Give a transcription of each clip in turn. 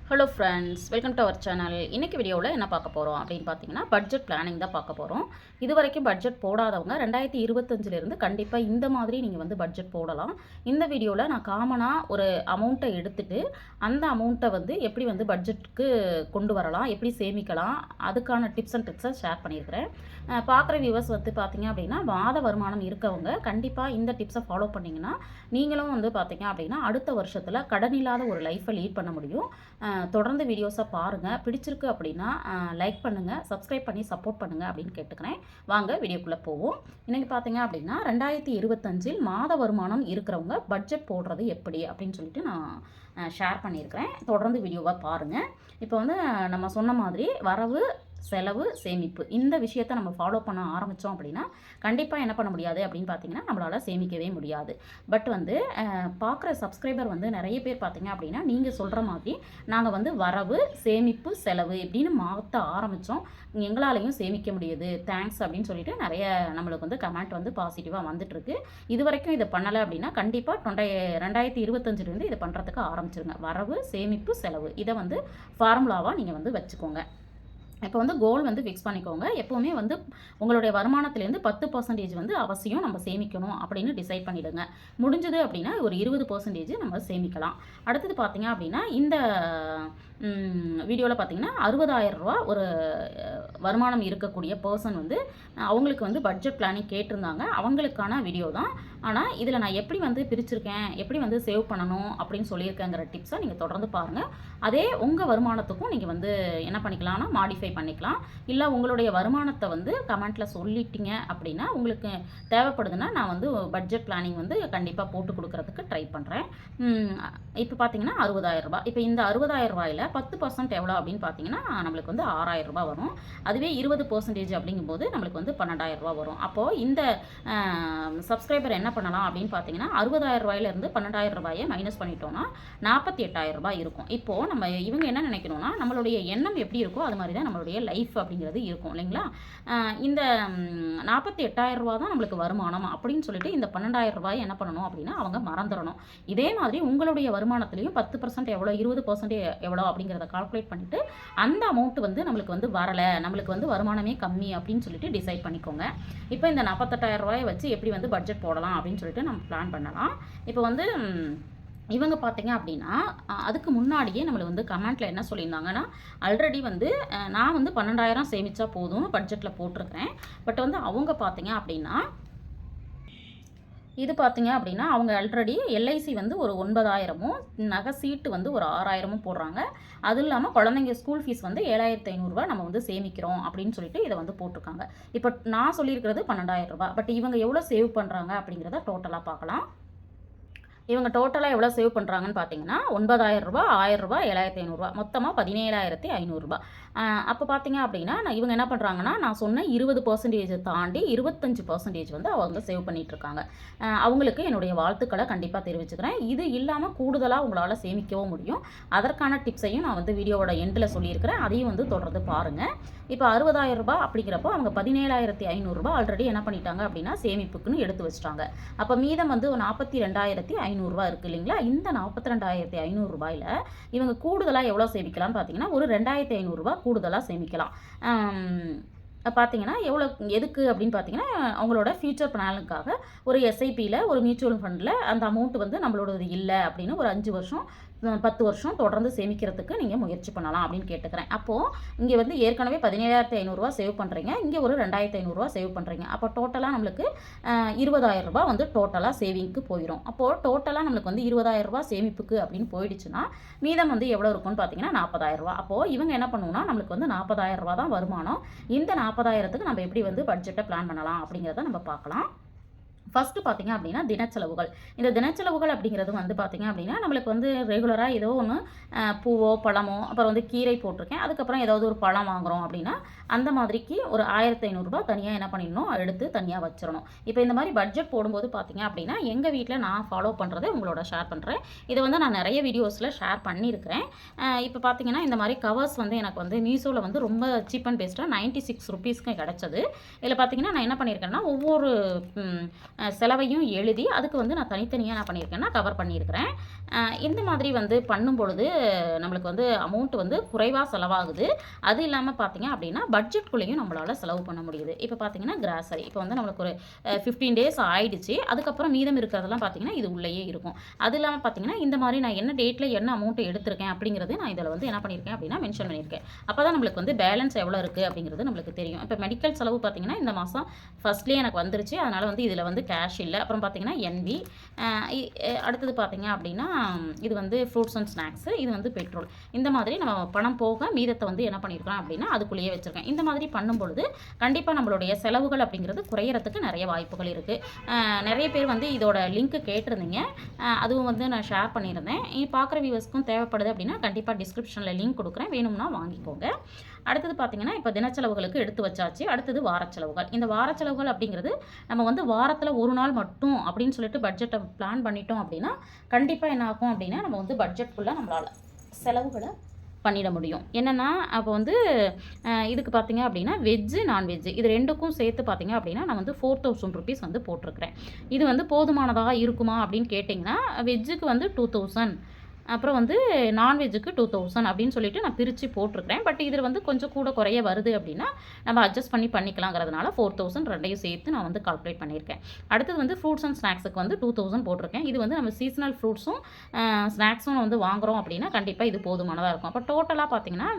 Hello friends, welcome to our channel. இன்றைக்கி வீடியோவில் என்ன பார்க்க போகிறோம் அப்படின்னு பார்த்தீங்கன்னா, பட்ஜெட் பிளானிங் தான் பார்க்க போகிறோம். இது வரைக்கும் பட்ஜெட் போடாதவங்க 2025 கண்டிப்பாக இந்த மாதிரி நீங்கள் வந்து பட்ஜெட் போடலாம். இந்த வீடியோவில் நான் காமனாக ஒரு அமௌண்ட்டை எடுத்துகிட்டு அந்த அமௌண்ட்டை வந்து எப்படி வந்து பட்ஜெட்டுக்கு கொண்டு வரலாம், எப்படி சேமிக்கலாம், அதுக்கான டிப்ஸ் அண்ட் ட்ரிக்ஸை ஷேர் பண்ணியிருக்கிறேன். பார்க்குற வியூவர்ஸ் வந்து பார்த்தீங்க அப்படின்னா, மாத வருமானம் இருக்கவங்க கண்டிப்பாக இந்த டிப்ஸை ஃபாலோ பண்ணிங்கன்னா நீங்களும் வந்து பார்த்தீங்க அப்படின்னா அடுத்த வருஷத்தில் கடன் இல்லாத ஒரு லைஃப்பை லீட் பண்ண முடியும். தொடர்ந்து வீடியோஸை பாருங்கள். பிடிச்சிருக்கு அப்படின்னா லைக் பண்ணுங்கள், சப்ஸ்கிரைப் பண்ணி சப்போர்ட் பண்ணுங்கள் அப்படின்னு கேட்டுக்கிறேன். வாங்க வீடியோக்குள்ளே போவோம். இன்றைக்கி பார்த்தீங்க அப்படின்னா 2025 மாத வருமானம் இருக்கிறவங்க பட்ஜெட் போடுறது எப்படி அப்படின்னு சொல்லிட்டு நான் ஷேர் பண்ணியிருக்கிறேன். தொடர்ந்து வீடியோவாக பாருங்கள். இப்போ வந்து நம்ம சொன்ன மாதிரி வரவு செலவு சேமிப்பு இந்த விஷயத்தை நம்ம ஃபாலோ பண்ண ஆரம்பித்தோம் அப்படின்னா கண்டிப்பாக என்ன பண்ண முடியாது அப்படின்னு பார்த்தீங்கன்னா நம்மளால் சேமிக்கவே முடியாது. பட் வந்து பார்க்குற சப்ஸ்கிரைபர் வந்து நிறைய பேர் பார்த்தீங்க அப்படின்னா நீங்கள் சொல்கிற மாதிரி நாங்கள் வந்து வரவு சேமிப்பு செலவு இப்படின்னு மாற்ற ஆரம்பித்தோம், எங்களாலையும் சேமிக்க முடியுது, தேங்க்ஸ் அப்படின்னு சொல்லிட்டு நிறைய நம்மளுக்கு வந்து கமெண்ட் வந்து பாசிட்டிவாக வந்துட்டுருக்கு. இது வரைக்கும் இதை பண்ணலை அப்படின்னா கண்டிப்பாக 2025 இதை பண்ணுறதுக்கு ஆரம்பிச்சிருங்க. வரவு சேமிப்பு செலவு இதை வந்து ஃபார்முலாவாக நீங்கள் வந்து வச்சுக்கோங்க. இப்போ வந்து கோல் வந்து ஃபிக்ஸ் பண்ணிக்கோங்க. எப்போவுமே வந்து உங்களுடைய வருமானத்துலேருந்து 10% வந்து அவசியம் நம்ம சேமிக்கணும் அப்படின்னு டிசைட் பண்ணிவிடுங்க. முடிஞ்சது அப்படின்னா ஒரு 20% நம்ம சேமிக்கலாம். அடுத்தது பார்த்தீங்க அப்படின்னா இந்த வீடியோவில் பார்த்தீங்கன்னா 60,000 ரூபா ஒரு வருமானம் இருக்கக்கூடிய பர்சன் வந்து அவங்களுக்கு வந்து பட்ஜெட் பிளானிங் கேட்டிருந்தாங்க. அவங்களுக்கான வீடியோ தான். ஆனால் இதில் நான் எப்படி வந்து பிரிச்சிருக்கேன், எப்படி வந்து சேவ் பண்ணணும் அப்படின்னு சொல்லியிருக்கேங்கிற டிப்ஸை நீங்கள் தொடர்ந்து பாருங்கள். அதே உங்கள் வருமானத்துக்கும் நீங்கள் வந்து என்ன பண்ணிக்கலாம்னா மாடிஃபை பண்ணிக்கலாம். இல்லை உங்களுடைய வருமானத்தை வந்து கமெண்ட்டில் சொல்லிட்டீங்க அப்படின்னா உங்களுக்கு தேவைப்படுதுன்னா நான் வந்து பட்ஜெட் பிளானிங் வந்து கண்டிப்பாக போட்டு கொடுக்கறதுக்கு ட்ரை பண்ணுறேன். இப்போ பார்த்தீங்கன்னா 60,000 ரூபாய். இப்போ இந்த 60,000 ரூபாயில் 10% எவ்வளோ அப்படின்னு பார்த்தீங்கன்னா நம்மளுக்கு வந்து 6,000 ரூபாய் வரும். அதுவே 20% அப்படிங்கும்போது நம்மளுக்கு வந்து 12,000 ரூபாய் வரும். அப்போது இந்த சப்ஸ்கிரைபர் என்ன பண்ணலாம் அப்படின்னு பார்த்தீங்கன்னா 60,000 ரூபாயிலேருந்து 12,000 ரூபாயை மைனஸ் பண்ணிட்டோம்னா 48,000 ரூபாய் இருக்கும். இப்போது நம்ம இவங்க என்ன நினைக்கணும்னா நம்மளுடைய எண்ணம் எப்படி இருக்கோ அது மாதிரி தான் நம்மளுடைய லைஃப் அப்படிங்கிறது இருக்கும் இல்லைங்களா. இந்த 48,000 ரூபா தான் நம்மளுக்கு வருமானம் அப்படின்னு சொல்லிட்டு இந்த 12,000 ரூபாய் என்ன பண்ணணும் அப்படின்னா அவங்க மறந்துடணும். இதே மாதிரி உங்களுடைய வருமானத்துலேயும் 10% எவ்வளோ, 20% எவ்வளோ அப்படிங்கிறத கால்குலேட் பண்ணிவிட்டு அந்த அமௌண்ட் வந்து நம்மளுக்கு வந்து வரலை, நம்மளுக்கு வந்து வருமானமே கம்மி அப்படின்னு சொல்லிட்டு டிசைட் பண்ணிக்கோங்க. இப்போ இந்த 48,000 ரூபாயை வச்சு எப்படி வந்து பட்ஜெட் போடலாம் அப்படின்னு சொல்லிட்டு நம்ம பிளான் பண்ணலாம். இப்போ வந்து இவங்க பார்த்தீங்க அப்படின்னா அதுக்கு முன்னாடியே நம்மளை வந்து கமெண்ட்டில் என்ன சொல்லியிருந்தாங்கன்னா ஆல்ரெடி வந்து நான் வந்து 12,000 சேமித்தா போதும் பட்ஜெட்டில் போட்டிருக்கிறேன். பட் வந்து அவங்க பார்த்தீங்க அப்படின்னா இது பார்த்தீங்க அப்படின்னா அவங்க ஆல்ரெடி எல்ஐசி வந்து ஒரு 9,000ம் நகை சீட்டு வந்து ஒரு 6,000ம் போடுறாங்க. அதுவும் இல்லாமல் குழந்தைங்க ஸ்கூல் ஃபீஸ் வந்து 7,500 ரூபா நம்ம வந்து சேமிக்கிறோம் அப்படின்னு சொல்லிட்டு இதை வந்து போட்டிருக்காங்க. இப்போ நான் சொல்லியிருக்கிறது 12,000 ரூபா. பட் இவங்க எவ்வளோ சேவ் பண்ணுறாங்க அப்படிங்கிறத டோட்டலாக பார்க்கலாம். இவங்க டோட்டலாக எவ்வளோ சேவ் பண்ணுறாங்கன்னு பார்த்தீங்கன்னா 9,000 ரூபா, 1,000 ரூபா, 7,500 ரூபா, மொத்தமாக 17,500 ரூபா. அப்போ பார்த்தீங்க அப்படின்னா இவங்க என்ன பண்ணுறாங்கன்னா நான் சொன்ன 20% தாண்டி 25% வந்து அவங்க சேவ் பண்ணிகிட்ருக்காங்க. அவங்களுக்கு என்னுடைய வாழ்த்துக்களை கண்டிப்பாக தெரிவிச்சுக்கிறேன். இது இல்லாமல் கூடுதலாக உங்களால் சேமிக்கவும் முடியும். அதற்கான டிப்ஸையும் நான் வந்து வீடியோவோட எண்டில் சொல்லியிருக்கிறேன். அதையும் வந்து தொடர்ந்து பாருங்கள். இப்போ 60,000 ரூபா அப்படிங்கிறப்போ அவங்க 17,500 ரூபா ஆல்ரெடி என்ன பண்ணிட்டாங்க அப்படின்னா சேமிப்புக்குன்னு எடுத்து வச்சுட்டாங்க. அப்போ மீதம் வந்து 42,500 ரூபா இருக்குது இல்லைங்களா. இந்த 42,500 ரூபாயில் இவங்க கூடுதலாக எவ்வளோ சேமிக்கலாம்னு பார்த்தீங்கன்னா ஒரு 2,500 ரூபா கூடுதலாக சேமிக்கலாம். பார்த்தீங்கன்னா எவ்வளோ எதுக்கு அப்படின்னு பார்த்தீங்கன்னா அவங்களோட ஃப்யூச்சர் பிளானுக்காக ஒரு எஸ்ஐபியில் ஒரு மியூச்சுவல் ஃபண்டில் அந்த அமௌண்ட் வந்து நம்மளோடது இல்லை அப்படின்னு ஒரு 5 வருஷம் 10 வருஷம் தொடர்ந்து சேமிக்கிறதுக்கு நீங்கள் முயற்சி பண்ணலாம் அப்படின்னு கேட்டுக்கிறேன். அப்போது இங்கே வந்து ஏற்கனவே 17,500 ரூபா சேவ் பண்ணுறீங்க, இங்கே ஒரு 2,500 ரூபா சேவ் பண்ணுறீங்க. அப்போ டோட்டலாக நம்மளுக்கு 20,000 ரூபா வந்து டோட்டலாக சேவிங்க்கு போயிடும். அப்போது டோட்டலாக நம்மளுக்கு வந்து 20,000 ரூபா சேமிப்புக்கு அப்படின்னு போயிடுச்சுன்னா மீதம் வந்து எவ்வளோ இருக்கும்னு பார்த்தீங்கன்னா 40,000 ரூபா. அப்போது இவங்க என்ன பண்ணுவோம்னா நம்மளுக்கு வந்து 40,000 ரூபா தான் வருமானம். இந்த 40,000க்கு நம்ம எப்படி வந்து பட்ஜெட்டை பிளான் பண்ணலாம் அப்படிங்கிறத நம்ம பார்க்கலாம். ஃபஸ்ட்டு பார்த்தீங்க அப்படின்னா தினச்செலவுகள். இந்த தினச்செலவுகள் அப்படிங்கிறது வந்து பார்த்தீங்க அப்படின்னா நம்மளுக்கு வந்து ரெகுலராக ஏதோ ஒன்று பூவோ பழமோ அப்புறம் வந்து கீரை போட்டிருக்கேன், அதுக்கப்புறம் ஏதாவது ஒரு பழம் வாங்குகிறோம் அப்படின்னா அந்த மாதிரிக்கு ஒரு 1,500 ரூபா தனியாக என்ன பண்ணிடணும் எடுத்து தனியாக வச்சிடணும். இப்போ இந்த மாதிரி பட்ஜெட் போடும்போது பார்த்தீங்க அப்படின்னா எங்கள் வீட்டில் நான் ஃபாலோ பண்ணுறதை உங்களோட ஷேர் பண்ணுறேன். இதை வந்து நான் நிறைய வீடியோஸில் ஷேர் பண்ணியிருக்கிறேன். இப்போ பார்த்தீங்கன்னா இந்த மாதிரி கவர்ஸ் வந்து எனக்கு வந்து மீஷோவில் வந்து ரொம்ப சீப் அண்ட் பெஸ்ட்டாக 96 ருபீஸ்க்கு கிடச்சது. இதில் பார்த்தீங்கன்னா நான் என்ன பண்ணியிருக்கேன்னா ஒவ்வொரு செலவையும் எழுதி அதுக்கு வந்து நான் தனித்தனியாக என்ன பண்ணியிருக்கேன்னா கவர் பண்ணியிருக்கிறேன். இந்த மாதிரி வந்து பண்ணும் பொழுது நம்மளுக்கு வந்து அமௌண்ட் வந்து குறைவாக செலவாகுது. அது இல்லாமல் பார்த்தீங்க அப்படின்னா பட்ஜெட்குள்ளேயும் நம்மளால் செலவு பண்ண முடியுது. இப்போ பார்த்தீங்கன்னா கிராசரி இப்போ வந்து நம்மளுக்கு ஒரு 15 டேஸ் ஆயிடுச்சு. அதுக்கப்புறம் மீதம் இருக்கிறதெல்லாம் பார்த்தீங்கன்னா இது உள்ளேயே இருக்கும். அது இல்லாமல் பார்த்தீங்கன்னா இந்த மாதிரி நான் என்ன டேட்டில் என்ன அமௌண்ட் எடுத்திருக்கேன் அப்படிங்கிறது நான் இதில் வந்து என்ன பண்ணியிருக்கேன் அப்படின்னா மென்ஷன் பண்ணியிருக்கேன். அப்போ தான் நம்மளுக்கு வந்து பேலன்ஸ் எவ்வளோ இருக்குது அப்படிங்கிறது நம்மளுக்கு தெரியும். இப்போ மெடிக்கல் செலவு பார்த்தீங்கன்னா இந்த மாதம் ஃபர்ஸ்ட்லேயே எனக்கு வந்துருச்சு. அதனால் வந்து இதில் வந்து கேஷ் இல்லை. அப்புறம் பார்த்தீங்கன்னா என்பி, அடுத்தது பார்த்தீங்க அப்படின்னா இது வந்து ஃப்ரூட்ஸ் அண்ட் ஸ்நாக்ஸு, இது வந்து பெட்ரோல். இந்த மாதிரி நம்ம பணம் போக மீதத்தை வந்து என்ன பண்ணியிருக்கிறோம் அப்படின்னா அதுக்குள்ளேயே வச்சுருக்கேன். இந்த மாதிரி பண்ணும் பொழுது கண்டிப்பாக நம்மளுடைய செலவுகள் அப்படிங்கிறது குறையறதுக்கு நிறைய வாய்ப்புகள் இருக்குது. நிறைய பேர் வந்து இதோட லிங்க்கு கேட்டிருந்தீங்க. அதுவும் வந்து நான் ஷேர் பண்ணியிருந்தேன். பார்க்குற வியூவர்ஸ்க்கும் தேவைப்படுது அப்படின்னா கண்டிப்பாக டிஸ்கிரிப்ஷனில் லிங்க் கொடுக்குறேன், வேணும்னா வாங்கிக்கோங்க. அடுத்தது பார்த்தீங்கன்னா இப்போ தினச்செலவுகளுக்கு எடுத்து வச்சாச்சு. அடுத்தது வாரச்செலவுகள். இந்த வாரச்செலவுகள் அப்படிங்கிறது நம்ம வந்து வாரத்தில் ஒரு நாள் மட்டும் அப்படின்னு சொல்லிட்டு பட்ஜெட்டை பிளான் பண்ணிட்டோம் அப்படின்னா கண்டிப்பாக என்ன ஆகும் அப்படின்னா நம்ம வந்து பட்ஜெட்குள்ளே நம்மளால் செலவுகளை பண்ணிட முடியும். என்னென்னா அப்போ வந்து இதுக்கு பார்த்தீங்க அப்படின்னா வெஜ்ஜு நான்வெஜ்ஜு இது ரெண்டுக்கும் சேர்த்து பார்த்தீங்க அப்படின்னா நான் வந்து 4000 ருபீஸ் வந்து போட்டிருக்கிறேன். இது வந்து போதுமானதாக இருக்குமா அப்படின்னு கேட்டிங்கன்னா வெஜ்ஜுக்கு வந்து 2000, அப்புறம் வந்து நான்வெஜ்ஜுக்கு 2000 அப்படின்னு சொல்லிட்டு நான் பிரித்து போட்டிருக்கிறேன். பட் இதில் வந்து கொஞ்சம் கூட குறைய வருது அப்படின்னா நம்ம அட்ஜஸ்ட் பண்ணிக்கலாங்கிறதுனால 4000 ரெண்டையும் சேர்த்து நான் வந்து கால்குலேட் பண்ணியிருக்கேன். அடுத்தது வந்து ஃப்ரூட்ஸ் அண்ட் ஸ்நாக்ஸுக்கு வந்து 2000 போட்டிருக்கேன். இது வந்து நம்ம சீசனல் ஃப்ரூட்ஸும் ஸ்நாக்ஸும் வந்து வாங்குகிறோம் அப்படின்னா கண்டிப்பாக இது போதுமானதாக இருக்கும். அப்போ டோட்டலாக பார்த்தீங்கன்னா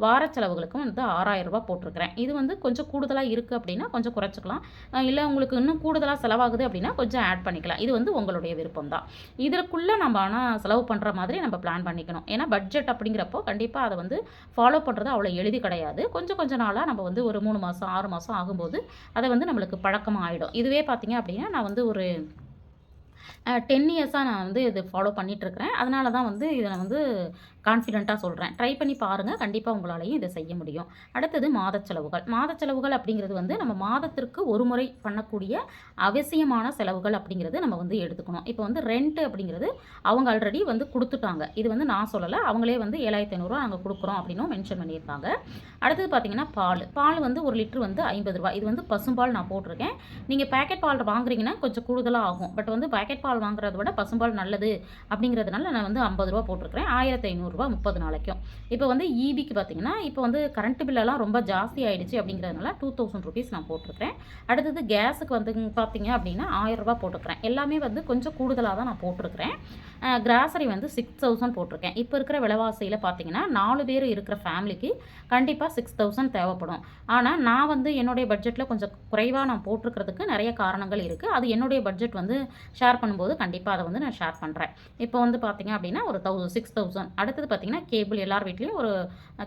வார செலவுகளுக்கும் வந்து 6000 ரூபா போட்டிருக்கிறேன். இது வந்து கொஞ்சம் கூடுதலாக இருக்குது அப்படின்னா கொஞ்சம் குறைச்சிக்கலாம். இல்லை உங்களுக்கு இன்னும் கூடுதலாக செலவாகுது அப்படின்னா கொஞ்சம் ஆட் பண்ணிக்கலாம். இது வந்து உங்களுடைய விருப்பம் தான். இதற்குள்ளே நம்ம ஆனால் செலவு பண்ணுற மாதிரி நம்ம பிளான் பண்ணிக்கணும். ஏன்னா பட்ஜெட் அப்படிங்கிறப்போ கண்டிப்பாக அதை வந்து ஃபாலோ பண்ணுறது அவ்வளோ எளிது கிடையாது. கொஞ்சம் நாளாக நம்ம வந்து ஒரு 3 மாதம் 6 மாதம் ஆகும்போது அதை வந்து நம்மளுக்கு பழக்கமாக ஆகிடும். இதுவே பார்த்தீங்க அப்படின்னா நான் வந்து ஒரு 10 இயர்ஸாக நான் வந்து இது ஃபாலோ பண்ணிகிட்ருக்கிறேன். அதனால தான் வந்து இதை நான் வந்து கான்ஃபிடென்ட்டாக சொல்கிறேன். ட்ரை பண்ணி பாருங்கள், கண்டிப்பாக உங்களாலையும் இதை செய்ய முடியும். அடுத்தது மாதச் செலவுகள். மாதச் செலவுகள் அப்படிங்கிறது வந்து நம்ம மாதத்திற்கு ஒரு முறை பண்ணக்கூடிய அவசியமான செலவுகள் அப்படிங்கிறது நம்ம வந்து எடுத்துக்கணும். இப்போ வந்து ரெண்ட்டு அப்படிங்கிறது அவங்க ஆல்ரெடி வந்து கொடுத்துட்டாங்க. இது வந்து நான் சொல்லலை, அவங்களே வந்து 7500 நாங்கள் கொடுக்குறோம் அப்படின்னும் மென்ஷன் பண்ணியிருக்காங்க. அடுத்தது பார்த்தீங்கன்னா பால் வந்து 1 லிட்டர் வந்து 50 ரூபா. இது வந்து பசும்பால் நான் போட்டிருக்கேன். நீங்கள் பேக்கெட் பால் வாங்குறீங்கன்னா கொஞ்சம் கூடுதலாக ஆகும். பட் வந்து பேக்கெட் பால் வாங்குறத விட பசும்பால் நல்லது அப்படிங்கிறதுனால நான் வந்து 50 ரூபா போட்டிருக்கிறேன். 1500 ரூபா 30 நாளைக்கும். இப்போ வந்து ஈபிக்கு பார்த்தீங்கன்னா இப்போ வந்து கரண்ட் பில்லெல்லாம் ரொம்ப ஜாஸ்தி ஆகிடுச்சு அப்படிங்கிறதுனால 2000 ருபீஸ் நான் போட்டிருக்கிறேன். அடுத்தது கேஸுக்கு வந்து பார்த்தீங்க அப்படின்னா 1000 ரூபா போட்டிருக்கிறேன். எல்லாமே வந்து கொஞ்சம் கூடுதலாக தான் நான் போட்டிருக்கிறேன். கிராசரி வந்து 6000 போட்டிருக்கேன். இப்போ இருக்கிற விலைவாசியில் பார்த்தீங்கன்னா 4 பேர் இருக்கிற ஃபேமிலிக்கு கண்டிப்பாக 6000 தேவைப்படும். ஆனால் நான் வந்து என்னுடைய பட்ஜெட்டில் கொஞ்சம் குறைவாக நான் போட்டிருக்கிறதுக்கு நிறைய காரணங்கள் இருக்குது. அது என்னுடைய பட்ஜெட் வந்து ஷேர் பண்ணும்போது கண்டிப்பாக அதை வந்து நான் ஷேர் பண்ணுறேன். இப்போ வந்து பார்த்தீங்க அப்படின்னா ஒரு 6000. அடுத்தது பார்த்தீங்கன்னா கேபிள் எல்லார் வீட்லேயும் ஒரு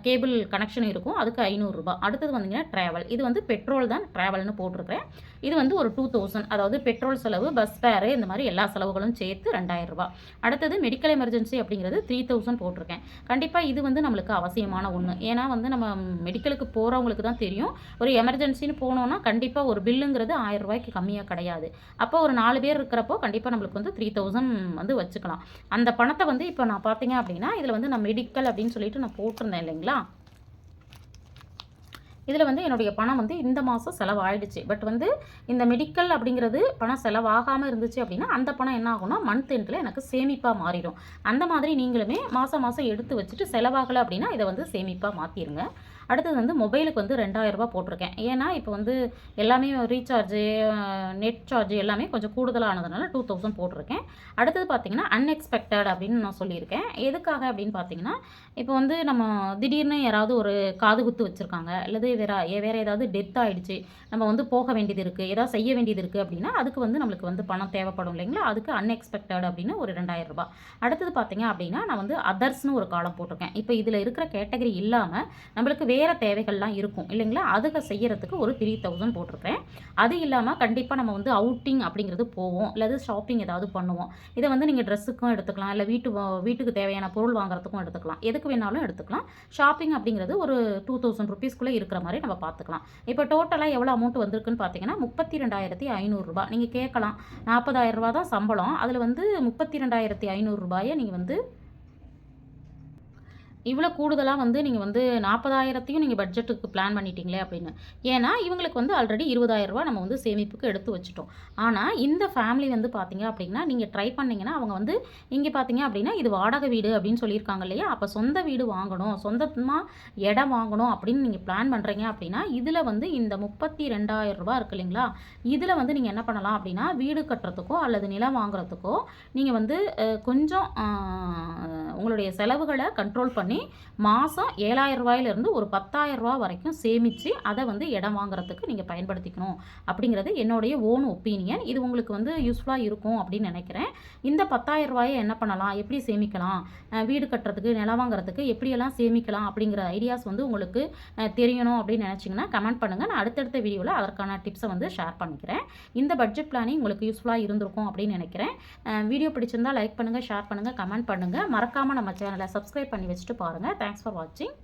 கேபிள் கனெக்ஷன் இருக்கும், அதுக்கு 500 ரூபா. அடுத்தது வந்தீங்கன்னா ட்ராவல், இது வந்து பெட்ரோல் தான் ட்ராவல்னு போட்டிருக்கிறேன். இது வந்து ஒரு 2000, அதாவது பெட்ரோல் செலவு, பஸ் ஃபேரு, இந்த மாதிரி எல்லா செலவுகளும் சேர்த்து 2000 ரூபா. அடுத்தது மெடிக்கல் எமர்ஜென்சி அப்படிங்கிறது 3000 போட்டிருக்கேன். கண்டிப்பாக இது வந்து நம்மளுக்கு அவசியமான ஒன்று. ஏன்னா வந்து நம்ம மெடிக்கலுக்கு போகிறவங்களுக்கு தான் தெரியும், ஒரு எமர்ஜென்சின்னு போனோன்னா கண்டிப்பாக ஒரு பில்லுங்கிறது 1000 ரூபாய்க்கு கம்மியாக கிடையாது. அப்போ ஒரு 4 பேர் இருக்கிறப்போ கண்டிப்பாக நம்மளுக்கு வந்து 3000 வந்து வச்சுக்கலாம். அந்த பணத்தை வந்து இப்போ நான் பார்த்தீங்க அப்படின்னா இதில் வந்து நான் மெடிக்கல் அப்படின்னு சொல்லிட்டு நான் போட்டிருந்தேன் இல்லைங்களா, இதில் வந்து என்னுடைய பணம் வந்து இந்த மாதம் செலவாயிடுச்சு. பட் வந்து இந்த மெடிக்கல் அப்படிங்கிறது பணம் செலவாகாமல் இருந்துச்சு அப்படின்னா அந்த பணம் என்ன ஆகும்னா மந்த் எண்டில் எனக்கு சேமிப்பாக மாறிடும். அந்த மாதிரி நீங்களுமே மாதம் எடுத்து வச்சுட்டு செலவாகலை அப்படின்னா இதை வந்து சேமிப்பாக மாற்றிடுங்க. அடுத்தது வந்து மொபைலுக்கு வந்து 2000 ரூபா போட்டிருக்கேன். ஏன்னா இப்போ வந்து எல்லாமே ரீசார்ஜு, நெட் சார்ஜ் எல்லாமே கொஞ்சம் கூடுதலானதுனால 2000 போட்டிருக்கேன். அடுத்தது பார்த்தீங்கன்னா அன்எக்ஸ்பெக்டட் அப்படின்னு நான் சொல்லியிருக்கேன். எதுக்காக அப்படின்னு பார்த்தீங்கன்னா இப்போ வந்து நம்ம திடீர்னு யாராவது ஒரு காது குத்து வச்சுருக்காங்க, அல்லது வேறு ஏதாவது டெத் ஆகிடுச்சு, நம்ம வந்து போக வேண்டியது இருக்குது, ஏதாவது செய்ய வேண்டியது இருக்குது அப்படின்னா அதுக்கு வந்து நம்மளுக்கு வந்து பணம் தேவைப்படும் இல்லைங்களா, அதுக்கு அன்எக்ஸ்பெக்டட் அப்படின்னு ஒரு 2000 ரூபா. அடுத்தது பார்த்தீங்க அப்படின்னா நான் வந்து அதர்ஸ்னு ஒரு காலம் போட்டிருக்கேன். இப்போ இதில் இருக்கிற கேட்டகரி இல்லாமல் நம்மளுக்கு வேறு தேவைகள்லாம் இருக்கும் இல்லைங்களா, அதுக்கு செய்யறதுக்கு ஒரு 3000 போட்டிருக்கிறேன். அது இல்லாமல் கண்டிப்பாக நம்ம வந்து அவுட்டிங் அப்படிங்கிறது போவோம், அல்லது ஷாப்பிங் ஏதாவது பண்ணுவோம். இதை வந்து நீங்கள் ட்ரெஸ்ஸுக்கும் எடுத்துக்கலாம், இல்லை வீட்டுக்கு தேவையான பொருள் வாங்குறதுக்கும் எடுத்துக்கலாம், எதுக்கு வேணாலும் எடுத்துக்கலாம். ஷாப்பிங் அப்படிங்கிறது ஒரு 2000 ருபீஸ்க்குள்ளே இருக்கிற மாதிரி நம்ம பார்த்துக்கலாம். இப்போ டோட்டலாக எவ்வளோ அமௌண்ட் வந்திருக்குன்னு பார்த்தீங்கன்னா 32,500 ரூபா. நீங்கள் கேட்கலாம் 40,000 ரூபா தான் சம்பளம், அதில் வந்து 32,500 ரூபாயை நீங்கள் வந்து இவ்வளோ கூடுதலா வந்து நீங்க வந்து 40,000த்தையும் நீங்க பட்ஜெட்டுக்கு பிளான் பண்ணிட்டீங்களே அப்படின்னு. ஏன்னா, இவங்களுக்கு வந்து ஆல்ரெடி ரூ. 20,000 நம்ம வந்து சேமிப்புக்கு எடுத்து வச்சுட்டோம். ஆனா, இந்த ஃபேமிலி வந்து பார்த்தீங்க அப்படின்னா, நீங்க ட்ரை பண்ணீங்கன்னா, அவங்க வந்து இங்க பார்த்தீங்க அப்படின்னா, இது வாடகை வீடு அப்படின்னு சொல்லியிருக்காங்க இல்லையா? அப்ப சொந்த வீடு வாங்கணும், சொந்தமா இடம் வாங்கணும் அப்படின்னு நீங்க பிளான் பண்றீங்க அப்படின்னா, இதுல வந்து இந்த ரூ. 32,000 இருக்கு இல்லைங்களா? இதுல வந்து நீங்க என்ன பண்ணலாம் அப்படின்னா, வீடு கட்டுறதுக்கோ அல்லது நிலம் வாங்குறதுக்கோ, நீங்க வந்து கொஞ்சம் உங்களுடைய செலவுகள கண்ட்ரோல் பண்ணி மாதம் ரூ. 7,000 ஒரு ரூ. 10,000 வரைக்கும் சேமிச்சு, அதை வந்து இடம் வாங்குறதுக்கு நீங்க பயன்படுத்திக்கணும். அப்படிங்கிறது என்னுடைய ஓன் ஒப்பீனியன். இது உங்களுக்கு வந்து யூஸ்ஃபுல்லா இருக்கும் அப்படின்னு நினைக்கிறேன். இந்த ரூ. 10,000 என்ன பண்ணலாம்? எப்படி சேமிக்கலாம்? வீடு கட்டுறதுக்கு, நிலம் வாங்குறதுக்கு எப்படியெல்லாம் சேமிக்கலாம்? அப்படிங்கிற ஐடியாஸ் வந்து உங்களுக்கு தெரியணும் அப்படின்னு நினைச்சீங்கன்னா, கமெண்ட் பண்ணுங்க. நான் அடுத்தடுத்த வீடியோல அதற்கான டிப்ஸை வந்து ஷேர் பண்ணிக்கிறேன். இந்த பட்ஜெட் பிளானிங் உங்களுக்கு யூஸ்ஃபுல்லா இருந்திருக்கும் அப்படின்னு நினைக்கிறேன். வீடியோ பிடிச்சிருந்தா லைக் பண்ணுங்க, ஷேர் பண்ணுங்க, கமெண்ட் பண்ணுங்க. மறக்காம நம்ம சேனலை சப்ஸ்கிரைப் பண்ணி வச்சுட்டு பாருங்க. தேங்க்ஸ் ஃபார் வாட்சிங்.